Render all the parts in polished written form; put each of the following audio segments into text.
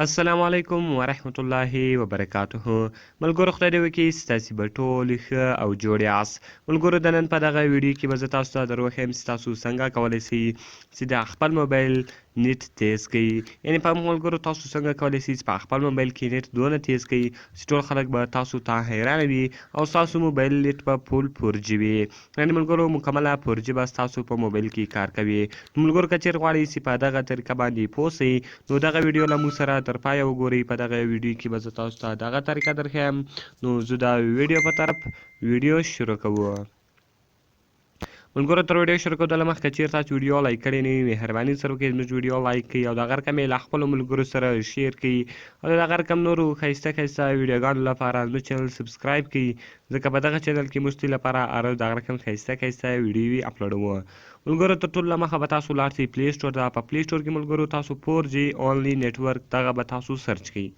السلام علیکم ورحمت الله وبرکاته. ملګرو خدای دې وکړي ستاسې به ټول ښه او جوړ یاست. ملګرو د نن په دغه ویډیو کې به زه تاسو ته در وښیم چې تاسو څنګه کولی شئ چې د خپل موبایل نیټ تیز کړئ. یعنې په ملګرو تاسو څنګه کولی شئ چې په خپل موبایل کې نیټ دونه تیز کړئ چې ټول خلک به تاسو ته حیرانه وي او ستاسو موبایل نیټ به فول 4G وي. یعنې ملګرو مکمله 4G به ستاسو په موبایل کې کار کوي. نو ملګرو که چېرې غواړئ چې په دغه طریقه باندې پوه شئ نو دغه ویډیو له موږ سره تر پایه وګورئ. په دغه ویډیو کې به زه تاسو ته دغه طریقه درښیم. نو زه د ویډیو په طرف ویډیو شروع کوو. ملګرو تر ویډیو شروع کېدو مخکې چېرته تاسو ویډیو لایک کړې نه وي مهرباني سره وکړئ زموږ ویډیو لایک کړئ او دغه رقم یې له خپلو ملګرو سره شیر کړئ او د دغه رقم نورو ښایسته ښایسته ویډیوګانو لپاره زموږ چینل سبسکرایب کړئ ځکه په دغه چینل کې موږ ستاسو لپاره هر ورځ دغه رقم ښایسته ښایسته ویډیوې اپلوډوو. ملګرو تر ټولو له مخه به تاسو لاړ شئ پلی سټور ته. په پلی سټور کې ملګرو تاسو 4G اونلی نیټورک دغه به تاسو سرچ کړئ.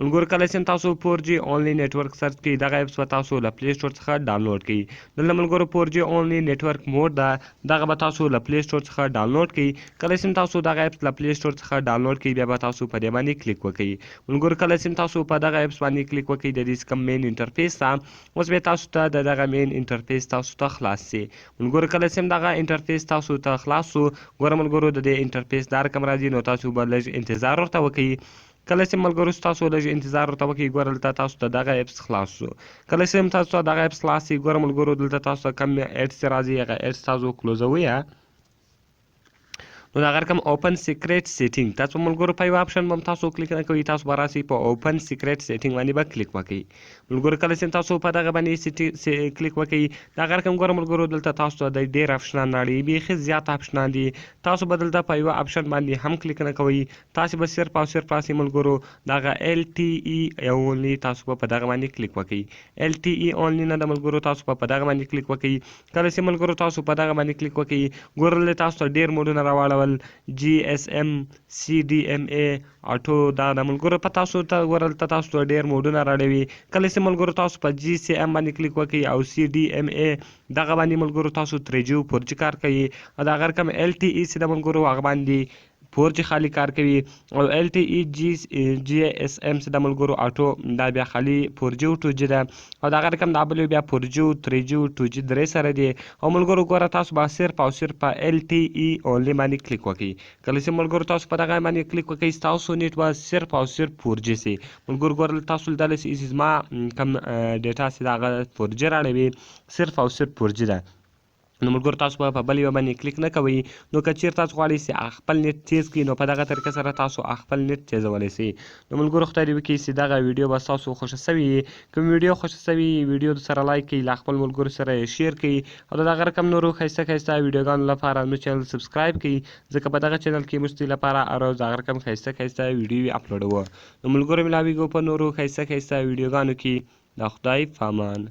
ملګرو کله چې تاسو 4G اونلی نیټورک سرچ کړئ دغه اپس به تاسو له پلی سټور څخه ډاونلوډ کړئ. دلته ملګرو 4G اونلی نیټورک موډ ده دغه به تاسو له پلی سټور څخه ډاونلوډ کړئ. کله چې تاسو دغه اپس له پلی سټور څخه ډاونلوډ کړئ بیا به تاسو په دې باندې کلیک وکړئ. ملګرو کله چې تاسو په دغه اپس باندې کلیک وکړئ د دې کوم مین انټرفیس ته اوس به تاسو ته دغه مین انټرفیس تاسو ته خلاص شي. ملګرو کله چې دغه انټرفیس تاسو ته خلاص شو ګوره ملګرو د دې انټرفیس دا رقم راځي نو تاسو به لږ انتظار ورته وکړئ. کله چې ملګرو تاسو لږ انتظار ورته وکړئ ګوره دلته تاسو ته دغه اپس خلاص شو. کله چې تاسو ته دغه اپس خلاص شي ګوره ملګرو دلته تاسو ته کوم ایډس راځي هغه ایډس تاسو کلوزوئ نو دغه رقم اوپن سیکریټ سیټینګ تاسو ملګرو په یو اپشن به تاسو کلیک نه کوئ تاسو به راسئ په اوپن سیکریټ سیټینګ باندې به کلیک وکړئ. ملګرو کله چې تاسو په دغه باندې کلیک وکړئ دغه رقم ګوره ملګرو دلته تاسو ته د ډېر اپشنان راړي بیخي زیات اپشنان دي. تاسو به دلته په یوه اپشن باندې هم کلیک نه کوئ تاسو به صرف او صرف راسئ ملګرو دغه LTE اونلی تاسو به په دغه باندې کلیک وکړئ. LTE اونلی نه د ملګرو تاسو به په دغه باندې کلیک وکړئ. کله چې ملګرو تاسو په دغه باندې کلیک وکړئ ګوره تاسو ته ډېر موډونه راواړول GSM CDMA اټو دا د ملګرو په تاسو ته ورته تاسو ته ډېر موډونه راړوي. کله چې ملګرو تاسو په GSM باندې کلیک وکړئ او CDMA دغه باندې ملګرو تاسو 3G 4G کار کوي او دغه رقم LTE چې د ملګرو هغه باندې 4G خالي کار کوي او LTE GSM چې د ملګرو اټو دا بیا خالي 4G او 2G ده او دغه رقم دا بل بیا 4G 3G 2G درې سره دی او ملګرو ګوره تاسو به صرف او صرف په LTE اونلی باندې کلیک وکړئ. کله چې ملګرو تاسو په دغه باندې کلیک وکړئ ستاسو نیټ به صرف او صرف 4G سي. ملګرو ګوره تاسو لیدلی سئ چې زما کوم ډیټا چې د هغه 4G راړوي صرف او صرف 4G ده. نو ملګرو تاسو به په بل یوه باندې کلیک نه کوئ. نو که چېرته تاسو غواړئ چې خپل نیټ تیز کړئ نو په دغه طریقه سره تاسو خپل نیټ تیزولی شئ. نو ملګرو خدای دې وکړي چې دغه ویډیو به ستاسو خوښه سوې وي. کوم ویډیو خوښه سوې وي ویډیو سره لایک کړئ له خپل ملګرو سره یې شیر کړئ او د دغه رقم نورو ښایسته ښایسته ویډیوګانو لپاره زموږ چینل سبسکرایب کړئ ځکه په دغه چینل کې موږ ستاسو لپاره هر ورځ دغه رقم ښایسته ښایسته ویډیوې اپلوډوو. نو ملګرو ملاویږو په نورو ښایسته ښایسته ویډیوګانو کې د خدای په امان.